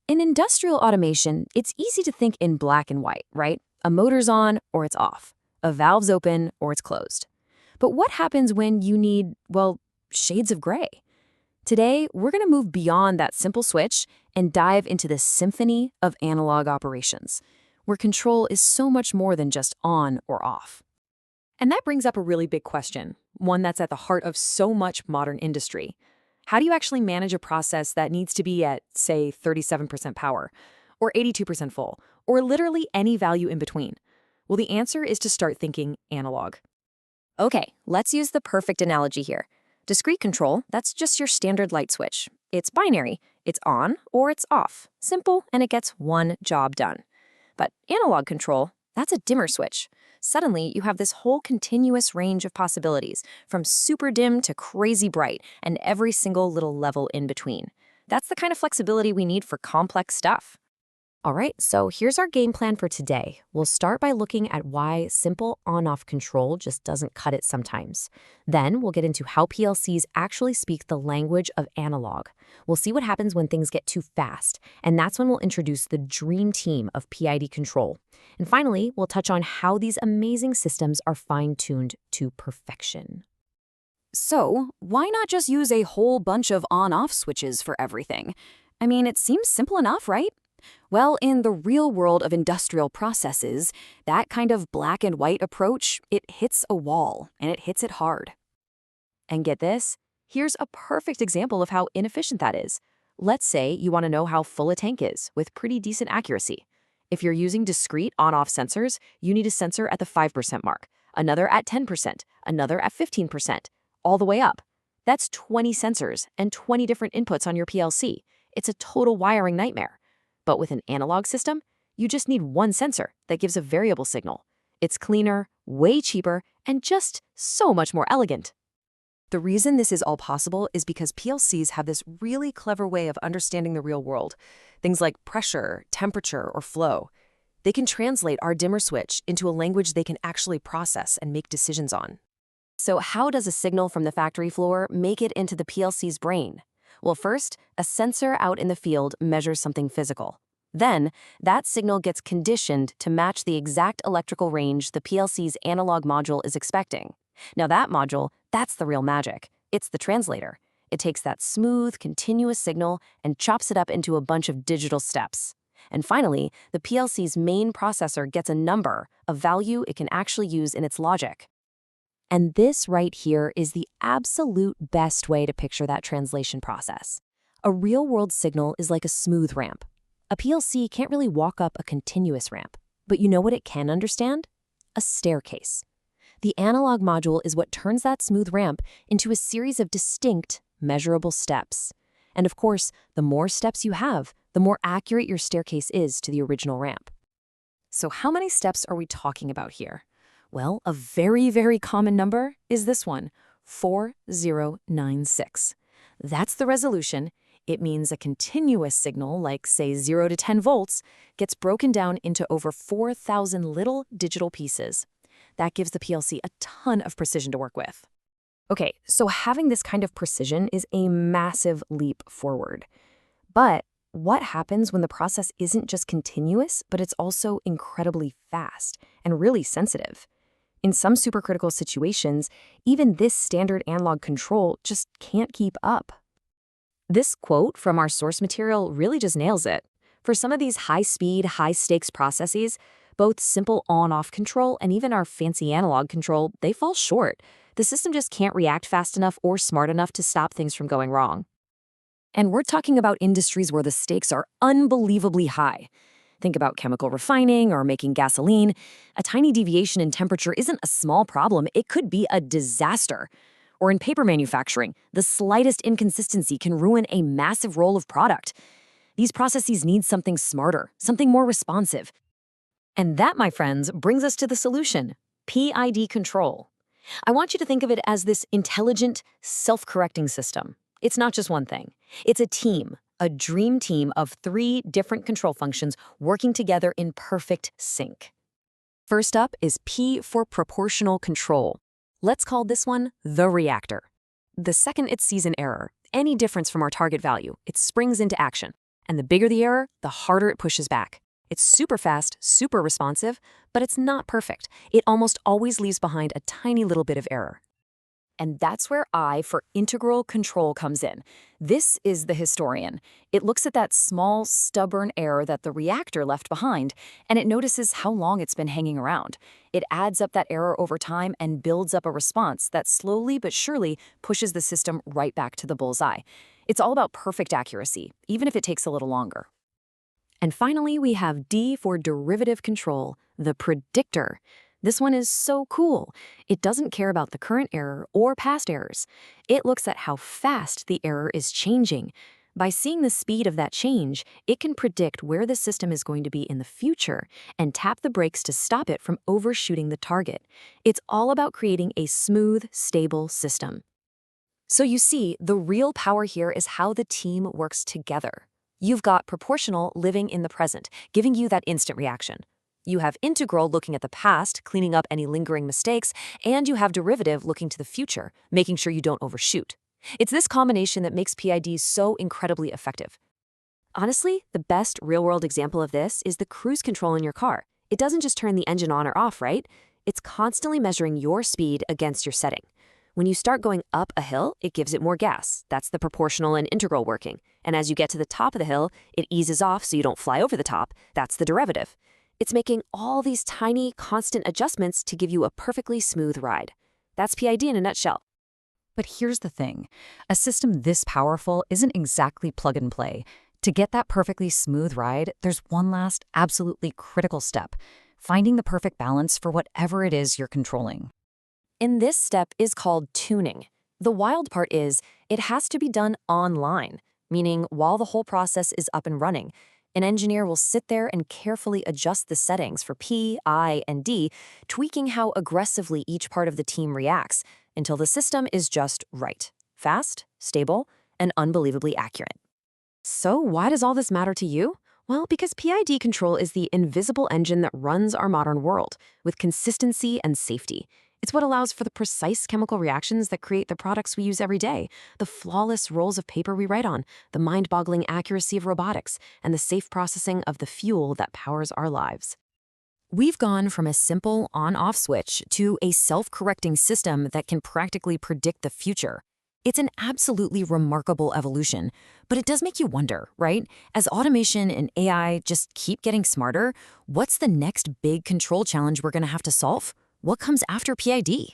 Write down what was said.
In industrial automation, it's easy to think in black and white, right? A motor's on or it's off. A valve's open or it's closed. But what happens when you need, well, shades of gray? Today, we're going to move beyond that simple switch and dive into the symphony of analog operations, where control is so much more than just on or off. And that brings up a really big question, one that's at the heart of so much modern industry. How do you actually manage a process that needs to be at, say, 37% power, or 82% full, or literally any value in between? Well, the answer is to start thinking analog. Okay, let's use the perfect analogy here. Discrete control, that's just your standard light switch. It's binary. It's on or it's off. Simple, and it gets one job done. But analog control, that's a dimmer switch. Suddenly, you have this whole continuous range of possibilities, from super dim to crazy bright, and every single little level in between. That's the kind of flexibility we need for complex stuff. All right, so here's our game plan for today. We'll start by looking at why simple on-off control just doesn't cut it sometimes. Then we'll get into how PLCs actually speak the language of analog. We'll see what happens when things get too fast, and that's when we'll introduce the dream team of PID control. And finally, we'll touch on how these amazing systems are fine-tuned to perfection. So, why not just use a whole bunch of on-off switches for everything? I mean, it seems simple enough, right? Well, in the real world of industrial processes, that kind of black and white approach, it hits a wall, and it hits it hard. And get this, here's a perfect example of how inefficient that is. Let's say you want to know how full a tank is with pretty decent accuracy. If you're using discrete on-off sensors, you need a sensor at the 5% mark, another at 10%, another at 15%, all the way up. That's 20 sensors and 20 different inputs on your PLC. It's a total wiring nightmare. But with an analog system, you just need one sensor that gives a variable signal. It's cleaner, way cheaper, and just so much more elegant. The reason this is all possible is because PLCs have this really clever way of understanding the real world. Things like pressure, temperature, or flow. They can translate our dimmer switch into a language they can actually process and make decisions on. So how does a signal from the factory floor make it into the PLC's brain? Well, first, a sensor out in the field measures something physical. Then, that signal gets conditioned to match the exact electrical range the PLC's analog module is expecting. Now that module, that's the real magic. It's the translator. It takes that smooth, continuous signal and chops it up into a bunch of digital steps. And finally, the PLC's main processor gets a number, a value it can actually use in its logic. And this right here is the absolute best way to picture that translation process. A real-world signal is like a smooth ramp. A PLC can't really walk up a continuous ramp. But you know what it can understand? A staircase. The analog module is what turns that smooth ramp into a series of distinct, measurable steps. And of course, the more steps you have, the more accurate your staircase is to the original ramp. So how many steps are we talking about here? Well, a very, very common number is this one, 4096. That's the resolution. It means a continuous signal, like say 0 to 10 volts, gets broken down into over 4,000 little digital pieces. That gives the PLC a ton of precision to work with. Okay, so having this kind of precision is a massive leap forward. But what happens when the process isn't just continuous, but it's also incredibly fast and really sensitive? In some supercritical situations, even this standard analog control just can't keep up. This quote from our source material really just nails it. For some of these high-speed, high-stakes processes, both simple on-off control and even our fancy analog control, they fall short. The system just can't react fast enough or smart enough to stop things from going wrong. And we're talking about industries where the stakes are unbelievably high. Think about chemical refining or making gasoline. A tiny deviation in temperature isn't a small problem, it could be a disaster. Or in paper manufacturing, the slightest inconsistency can ruin a massive roll of product. These processes need something smarter, something more responsive. And that, my friends, brings us to the solution, PID control. I want you to think of it as this intelligent, self-correcting system. It's not just one thing. It's a team, a dream team of 3 different control functions working together in perfect sync. First up is P for proportional control. Let's call this one the reactor. The second it sees an error, any difference from our target value, it springs into action. And the bigger the error, the harder it pushes back. It's super fast, super responsive, but it's not perfect. It almost always leaves behind a tiny little bit of error. And that's where I for integral control comes in. This is the historian. It looks at that small, stubborn error that the reactor left behind, and it notices how long it's been hanging around. It adds up that error over time and builds up a response that slowly but surely pushes the system right back to the bullseye. It's all about perfect accuracy, even if it takes a little longer. And finally, we have D for derivative control, the predictor. This one is so cool. It doesn't care about the current error or past errors. It looks at how fast the error is changing. By seeing the speed of that change, it can predict where the system is going to be in the future and tap the brakes to stop it from overshooting the target. It's all about creating a smooth, stable system. So you see, the real power here is how the team works together. You've got proportional living in the present, giving you that instant reaction. You have integral looking at the past, cleaning up any lingering mistakes, and you have derivative looking to the future, making sure you don't overshoot. It's this combination that makes PIDs so incredibly effective. Honestly, the best real-world example of this is the cruise control in your car. It doesn't just turn the engine on or off, right? It's constantly measuring your speed against your setting. When you start going up a hill, it gives it more gas. That's the proportional and integral working. And as you get to the top of the hill, it eases off so you don't fly over the top. That's the derivative. It's making all these tiny, constant adjustments to give you a perfectly smooth ride. That's PID in a nutshell. But here's the thing. A system this powerful isn't exactly plug and play. To get that perfectly smooth ride, there's one last, absolutely critical step: finding the perfect balance for whatever it is you're controlling. And this step is called tuning. The wild part is it has to be done online, meaning while the whole process is up and running. An engineer will sit there and carefully adjust the settings for P, I, and D, tweaking how aggressively each part of the team reacts until the system is just right, fast, stable, and unbelievably accurate. So why does all this matter to you? Well, because PID control is the invisible engine that runs our modern world with consistency and safety. It's what allows for the precise chemical reactions that create the products we use every day, the flawless rolls of paper we write on, the mind-boggling accuracy of robotics, and the safe processing of the fuel that powers our lives. We've gone from a simple on-off switch to a self-correcting system that can practically predict the future. It's an absolutely remarkable evolution, but it does make you wonder, right? As automation and AI just keep getting smarter, what's the next big control challenge we're going to have to solve? What comes after PID?